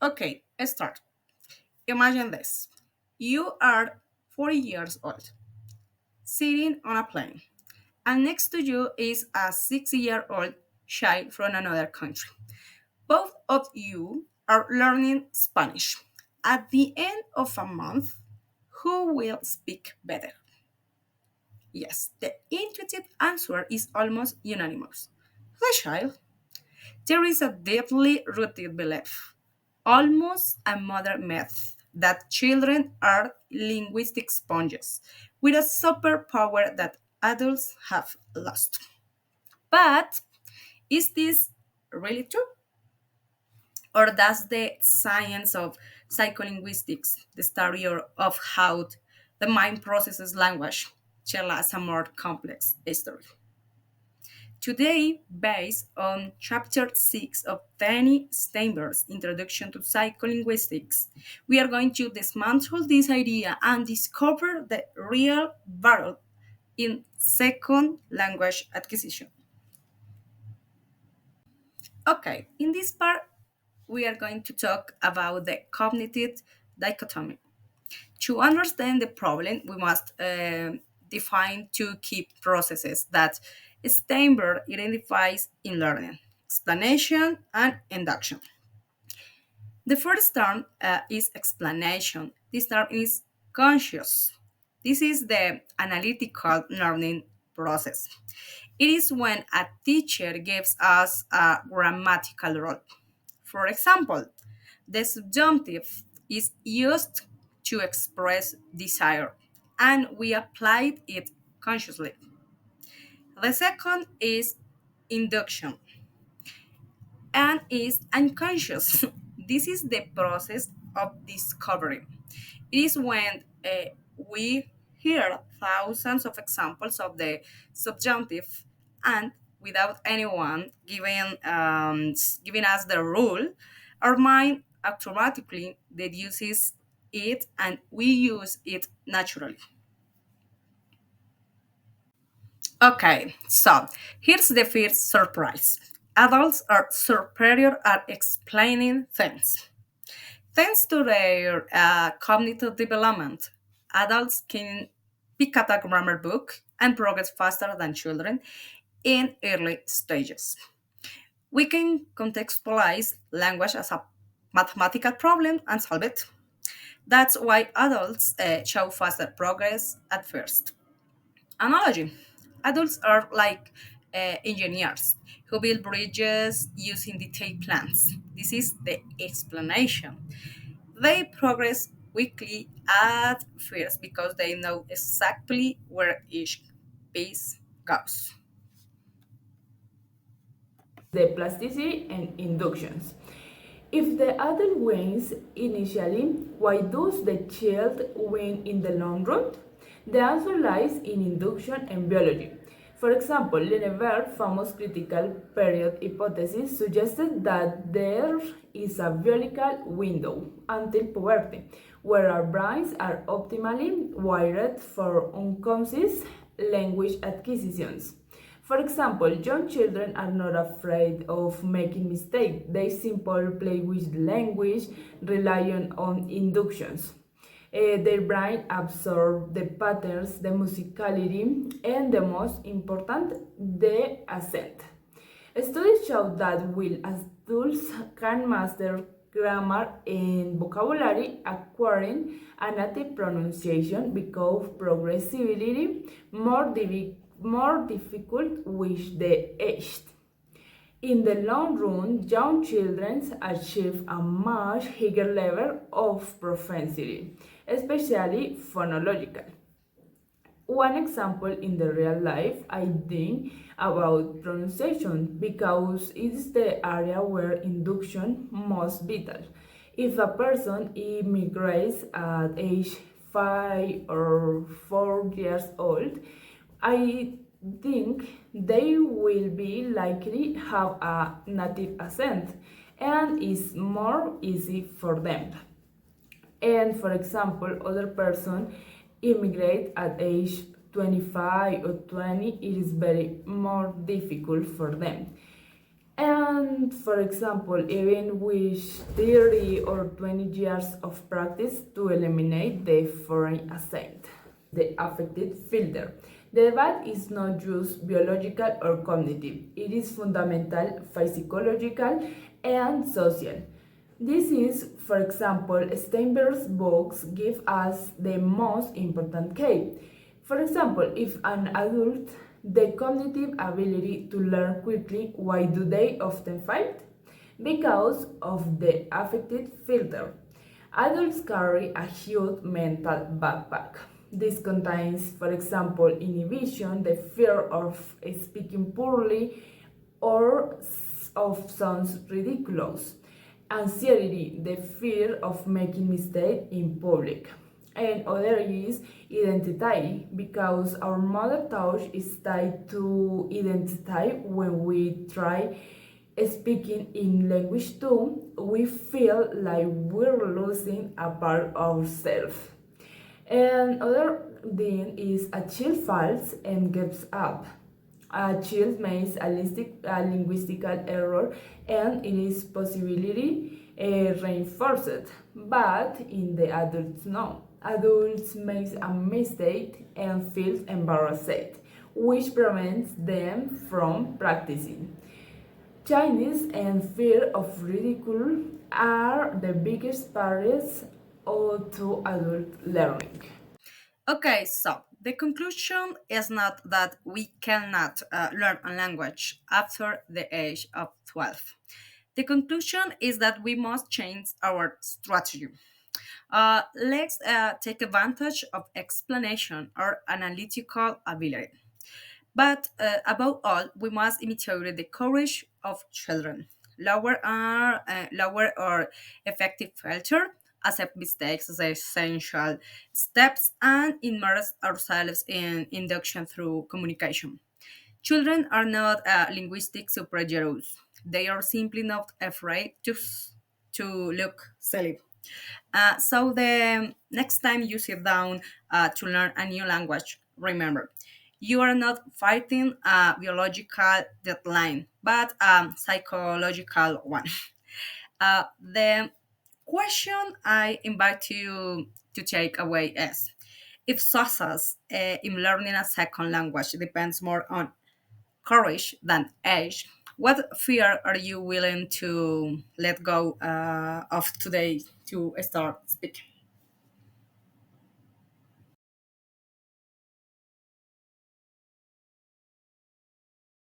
Okay, let's start. Imagine this. You are 40 years old, sitting on a plane, and next to you is a 6-year-old child from another country. Both of you are learning Spanish. At the end of a month, who will speak better? Yes, the intuitive answer is almost unanimous. The child. There is a deeply rooted belief, almost a modern myth, that children are linguistic sponges with a superpower that adults have lost. But is this really true? Or does the science of psycholinguistics, the study of how the mind processes language, tell us a more complex story? Today, based on Chapter 6 of Danny Steinberg's Introduction to Psycholinguistics, we are going to dismantle this idea and discover the real battle in second language acquisition. Okay, in this part, we are going to talk about the cognitive dichotomy. To understand the problem, we must define two key processes that Steinberg identifies in learning: explanation and induction. The first term is explanation. This term is conscious. This is the analytical learning process. It is when a teacher gives us a grammatical rule. For example, the subjunctive is used to express desire, and we applied it consciously. The second is induction and is unconscious. This is the process of discovery. It is when we hear thousands of examples of the subjunctive and without anyone giving us the rule, our mind automatically deduces it and we use it naturally. Okay, so here's the first surprise. Adults are superior at explaining things. Thanks to their cognitive development, adults can pick up a grammar book and progress faster than children in early stages. We can contextualize language as a mathematical problem and solve it. That's why adults show faster progress at first. Analogy: adults are like engineers who build bridges using detailed plans. This is the explanation. They progress quickly at first because they know exactly where each piece goes. The plasticity and inductions. If the adult wins initially, why does the child win in the long run? The answer lies in induction and biology. For example, Lenneberg's famous critical period hypothesis suggested that there is a biological window until puberty, where our brains are optimally wired for unconscious language acquisitions. For example, young children are not afraid of making mistakes. They simply play with language, relying on inductions. Their brain absorbs the patterns, the musicality, and the most important, the accent. Studies show that while adults can master grammar and vocabulary, acquiring a native pronunciation becomes progressively more difficult with the age. In the long run, young children achieve a much higher level of proficiency, especially phonological. One example in the real life, I think about pronunciation because it is the area where induction most vital. If a person immigrates at age 5 or 4 years old, I think they will be likely have a native accent and is more easy for them. And for example, other person immigrate at age 25 or 20, it is very more difficult for them. And for example, even with 30 or 20 years of practice to eliminate the foreign accent, the affected filter. The debate is not just biological or cognitive, it is fundamental, physiological, and social. This is, for example, Steinberg's books give us the most important key. For example, if an adult the cognitive ability to learn quickly, why do they often fail? Because of the affected filter. Adults carry a huge mental backpack. This contains, for example, inhibition, the fear of speaking poorly or of sounds ridiculous, anxiety, the fear of making mistakes in public, and other is identity because our mother tongue is tied to identity. When we try speaking in language too, we feel like we're losing a part of ourselves. And other thing is a child falls and gives up. A child makes a linguistical error and it is possibility reinforced, but in the adults no. Adults make a mistake and feel embarrassed, which prevents them from practicing. Chinese and fear of ridicule are the biggest barriers to adult learning. Okay, so the conclusion is not that we cannot learn a language after the age of 12. The conclusion is that we must change our strategy. Let's take advantage of explanation or analytical ability. But above all, we must imitate the courage of children. Lower our effective filter, accept mistakes as essential steps, and immerse ourselves in induction through communication. Children are not linguistic superheroes. They are simply not afraid to look silly. So the next time you sit down to learn a new language, remember, you are not fighting a biological deadline, but a psychological one. The question I invite you to take away is, if success in learning a second language depends more on courage than age, what fear are you willing to let go of today to start speaking?